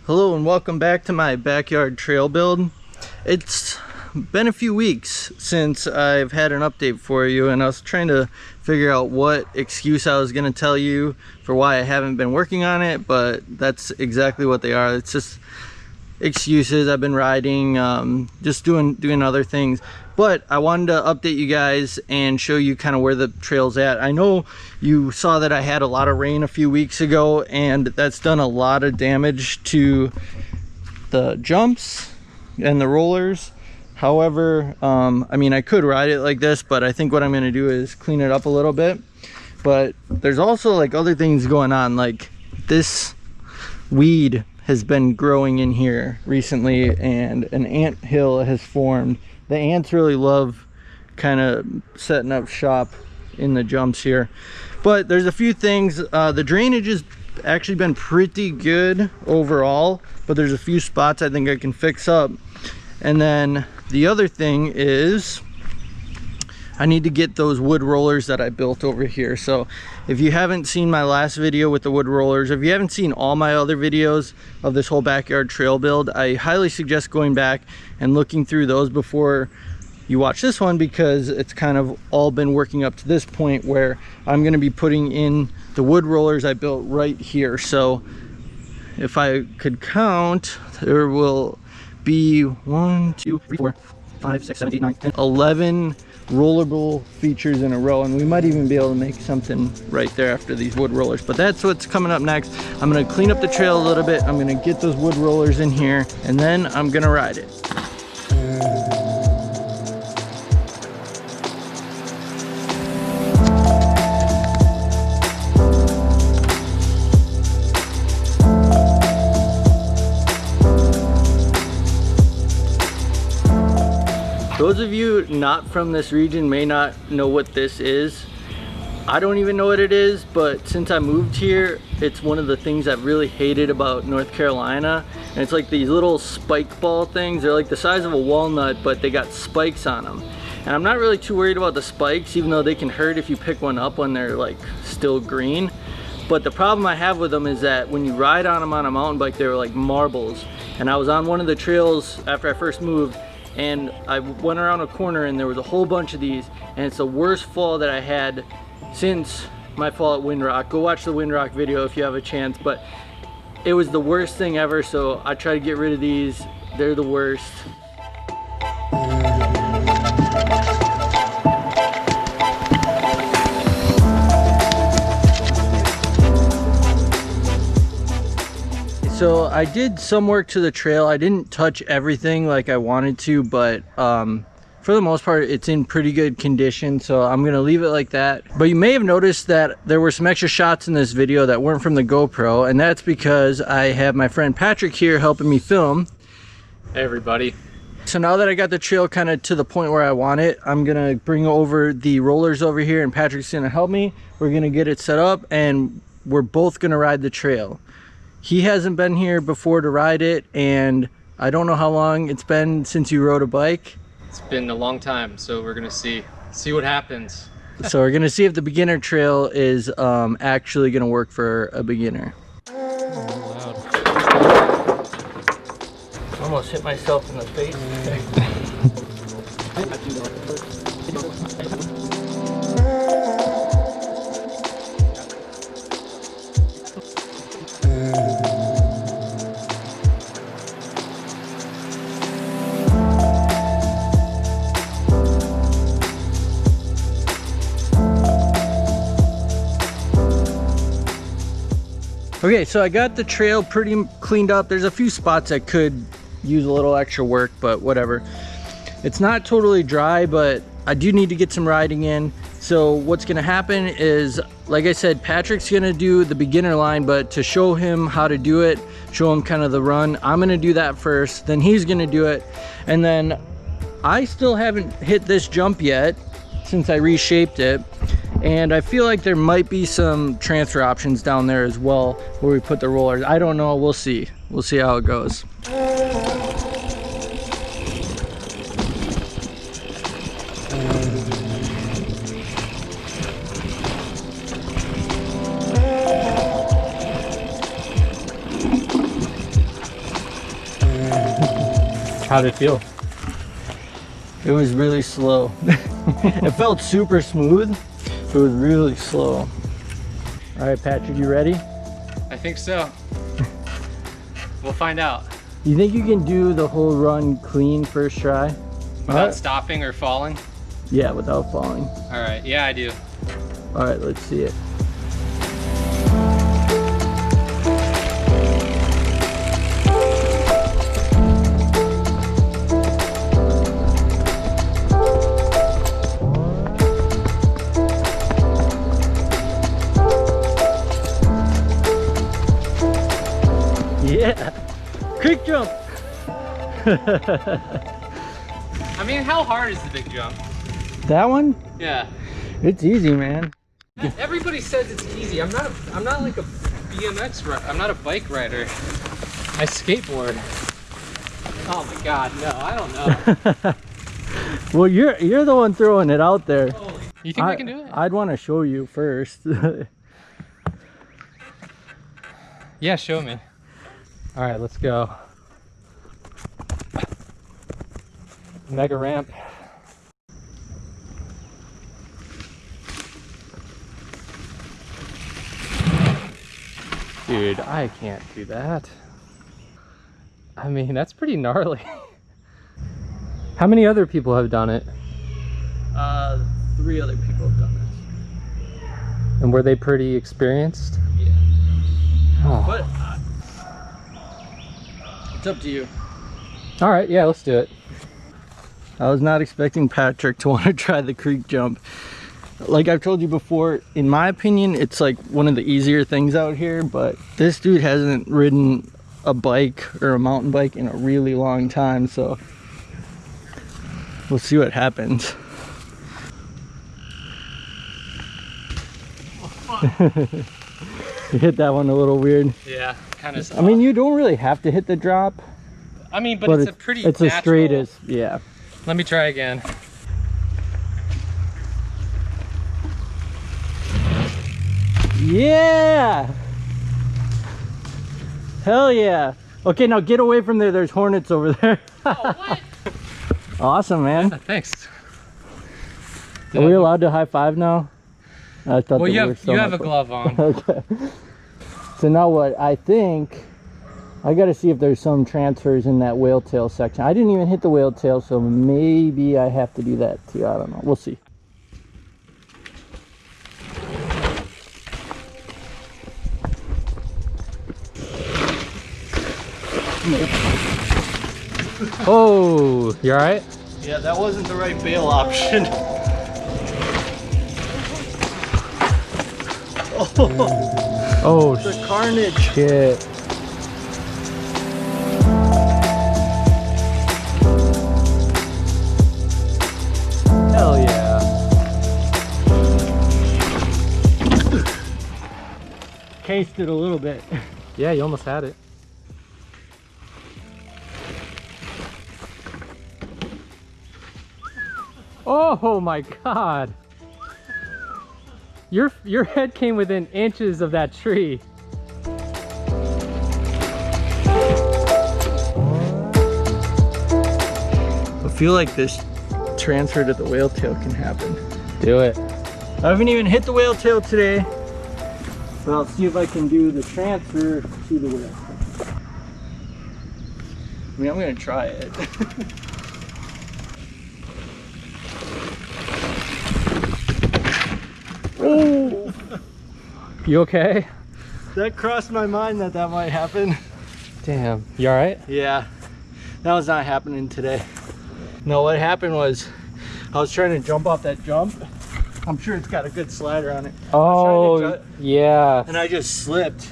Hello and welcome back to my backyard trail build. It's been a few weeks since I've had an update for you, and I was trying to figure out what excuse I was going to tell you for why I haven't been working on it, but that's exactly what they are. It's just excuses. I've been riding, just doing other things, but I wanted to update you guys and show you kind of where the trail's at. I know you saw that I had a lot of rain a few weeks ago, and that's done a lot of damage to the jumps and the rollers. However, I mean, I could ride it like this, but I think what I'm going to do is clean it up a little bit. But there's also like other things going on, like this weed has been growing in here recently and an ant hill has formed. The ants really love kind of setting up shop in the jumps here. But there's a few things. The drainage has actually been pretty good overall, but there's a few spots I think I can fix up. And then the other thing is I need to get those wood rollers that I built over here. So if you haven't seen my last video with the wood rollers, if you haven't seen all my other videos of this whole backyard trail build, I highly suggest going back and looking through those before you watch this one, because it's kind of all been working up to this point where I'm going to be putting in the wood rollers I built right here. So if I could count, there will be 1, 2, 3, 4, 5, 6, 7, 8, 9, 10, 11 rollerable features in a row, and we might even be able to make something right there after these wood rollers. But that's what's coming up next. I'm going to clean up the trail a little bit. I'm going to get those wood rollers in here, and then I'm going to ride it. Those of you not from this region may not know what this is. I don't even know what it is, but since I moved here, it's one of the things I've really hated about North Carolina. And it's like these little spike ball things. They're like the size of a walnut, but they got spikes on them. And I'm not really too worried about the spikes, even though they can hurt if you pick one up when they're like still green. But the problem I have with them is that when you ride on them on a mountain bike, they're like marbles. And I was on one of the trails after I first moved, and I went around a corner and there was a whole bunch of these, and it's the worst fall that I had since my fall at Windrock. Go watch the Windrock video if you have a chance, but it was the worst thing ever. So I try to get rid of these. They're the worst. So I did some work to the trail. I didn't touch everything like I wanted to, but for the most part it's in pretty good condition, so I'm gonna leave it like that. But you may have noticed that there were some extra shots in this video that weren't from the GoPro, and that's because I have my friend Patrick here helping me film. Hey everybody. So now that I got the trail kind of to the point where I want it, I'm gonna bring over the rollers over here and Patrick's gonna help me. We're gonna get it set up and we're both gonna ride the trail. He hasn't been here before to ride it, and I don't know how long it's been since you rode a bike. It's been a long time, so we're gonna see what happens. So we're gonna see if the beginner trail is actually gonna work for a beginner. Almost hit myself in the face. Okay, so I got the trail pretty cleaned up. There's a few spots I could use a little extra work, but whatever. It's not totally dry, but I do need to get some riding in. So what's gonna happen is, like I said, Patrick's gonna do the beginner line, but to show him how to do it, show him kind of the run, I'm gonna do that first, then he's gonna do it. And then I still haven't hit this jump yet since I reshaped it. And I feel like there might be some transfer options down there as well where we put the rollers. I don't know, we'll see. We'll see how it goes. How did it feel? It was really slow. It felt super smooth. It was really slow. All right, Patrick, you ready? I think so. We'll find out. You think you can do the whole run clean first try? Without stopping or falling? Yeah, without falling. All right, yeah, I do. All right, let's see it. Yeah, creek jump. I mean, how hard is the big jump? That one? Yeah. It's easy, man. Everybody says it's easy. I'm not like a BMX rider. I'm not a bike rider. I skateboard. Oh my god, no, I don't know. Well, you're the one throwing it out there. You think I can do it? I'd want to show you first. Yeah, show me. All right, let's go. Mega ramp. Dude, I can't do that. I mean, that's pretty gnarly. How many other people have done it? 3 other people have done this. And were they pretty experienced? Yeah. Oh. But it's up to you. All right, yeah, let's do it. I was not expecting Patrick to want to try the creek jump. Like I've told you before, in my opinion, it's like one of the easier things out here, but this dude hasn't ridden a bike or a mountain bike in a really long time, so we'll see what happens. You hit that one a little weird. Yeah, kind of. I mean, you don't really have to hit the drop. I mean, but it's a pretty It's natural... as straight as, yeah. Let me try again. Yeah! Hell yeah! Okay, now get away from there. There's hornets over there. Oh, what? Awesome, man. Yeah, thanks. Are we allowed to high five now? I thought Well, that you we were have still not a glove on. Okay. So now what? I think I got to see if there's some transfers in that whale tail section. I didn't even hit the whale tail, so maybe I have to do that too. I don't know. We'll see. Oh, you all right? Yeah, that wasn't the right bail option. Oh, the carnage. shit. Hell yeah. Cased it a little bit. Yeah, you almost had it. Oh my god. Your head came within inches of that tree. I feel like this transfer to the whale tail can happen. Do it. I haven't even hit the whale tail today, but I'll see if I can do the transfer to the whale. I mean, I'm gonna try it. Oh! You okay? That crossed my mind that that might happen. Damn. You all right? Yeah, that was not happening today. No, what happened was I was trying to jump off that jump. I'm sure it's got a good slider on it. Oh, yeah. And I just slipped.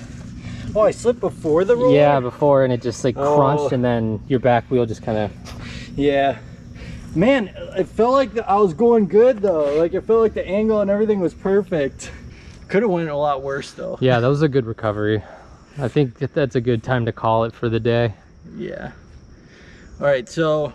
Oh, I slipped before the roller? Yeah, before, and it just like crunched, and then your back wheel just kind of... Yeah. Man, it felt like I was going good though. Like it felt like the angle and everything was perfect. Could have went a lot worse though. Yeah, that was a good recovery. I think that's a good time to call it for the day. Yeah. All right, so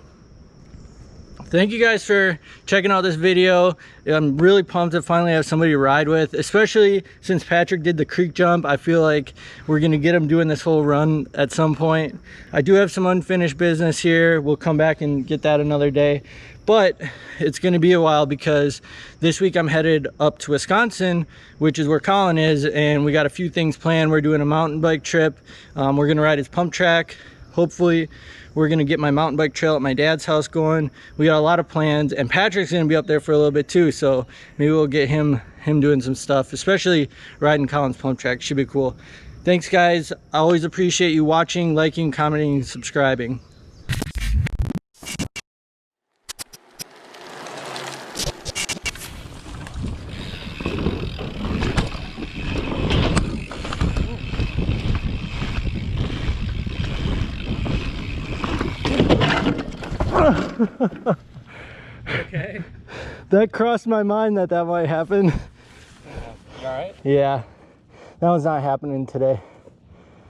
thank you guys for checking out this video. I'm really pumped to finally have somebody to ride with, especially since Patrick did the creek jump. I feel like we're gonna get him doing this whole run at some point. I do have some unfinished business here. We'll come back and get that another day, but it's gonna be a while because this week I'm headed up to Wisconsin, which is where Colin is, and we got a few things planned. We're doing a mountain bike trip. We're gonna ride his pump track. Hopefully we're gonna get my mountain bike trail at my dad's house going. We got a lot of plans, and Patrick's gonna be up there for a little bit too, so maybe we'll get him doing some stuff, especially riding Colin's pump track. Should be cool. Thanks guys, I always appreciate you watching, liking, commenting, and subscribing. Okay. That crossed my mind that might happen. You all right? Yeah, that was not happening today.